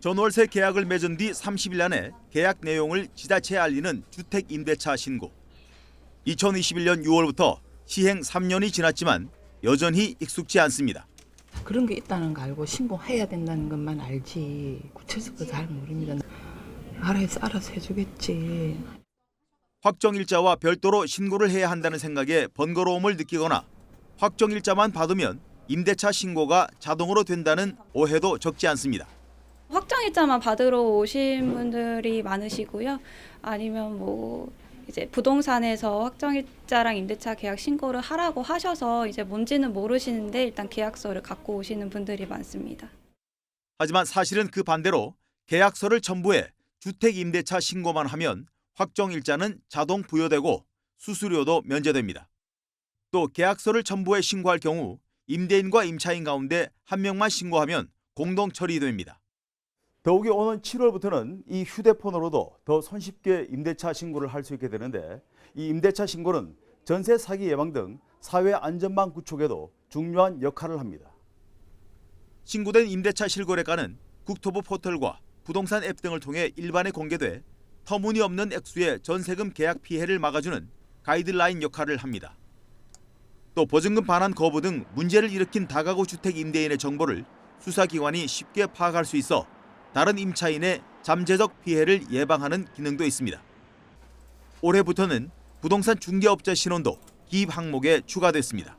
전월세 계약을 맺은 뒤 30일 안에 계약 내용을 지자체에 알리는 주택임대차 신고. 2021년 6월부터 시행 3년이 지났지만 여전히 익숙지 않습니다. 그런 게 있다는 거 알고 신고해야 된다는 것만 알지 구체적으로 잘 모릅니다. 알아서 해주겠지. 확정일자와 별도로 신고를 해야 한다는 생각에 번거로움을 느끼거나 확정일자만 받으면 임대차 신고가 자동으로 된다는 오해도 적지 않습니다. 확정일자만 받으러 오신 분들이 많으시고요. 아니면 이제 부동산에서 확정일자랑 임대차 계약 신고를 하라고 하셔서 이제 뭔지는 모르시는데 일단 계약서를 갖고 오시는 분들이 많습니다. 하지만 사실은 그 반대로 계약서를 첨부해 주택임대차 신고만 하면 확정일자는 자동 부여되고 수수료도 면제됩니다. 또 계약서를 첨부해 신고할 경우 임대인과 임차인 가운데 한 명만 신고하면 공동 처리됩니다. 더욱이 오는 7월부터는 이 휴대폰으로도 더 손쉽게 임대차 신고를 할 수 있게 되는데 이 임대차 신고는 전세 사기 예방 등 사회 안전망 구축에도 중요한 역할을 합니다. 신고된 임대차 실거래가는 국토부 포털과 부동산 앱 등을 통해 일반에 공개돼 터무니없는 액수의 전세금 계약 피해를 막아주는 가이드라인 역할을 합니다. 또 보증금 반환 거부 등 문제를 일으킨 다가구 주택 임대인의 정보를 수사기관이 쉽게 파악할 수 있어 다른 임차인의 잠재적 피해를 예방하는 기능도 있습니다. 올해부터는 부동산 중개업자 신원도 기입 항목에 추가됐습니다.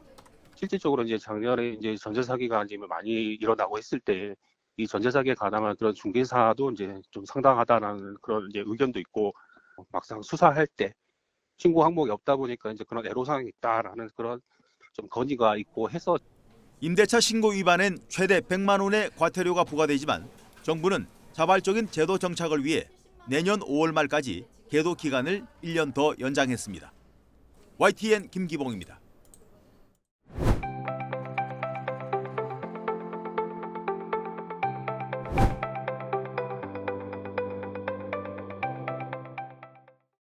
실질적으로 이제 작년에 이제 전세 사기가 이제 많이 일어나고 했을 때 이 전세 사기에 가담한 그런 중개사도 이제 좀 상당하다는 그런 이제 의견도 있고 막상 수사할 때 신고 항목이 없다 보니까 이제 그런 애로사항이 있다라는 그런 좀 건의가 있고 해서 임대차 신고 위반엔 최대 100만 원의 과태료가 부과되지만 정부는 자발적인 제도 정착을 위해 내년 5월 말까지 계도 기간을 1년 더 연장했습니다. YTN 김기봉입니다.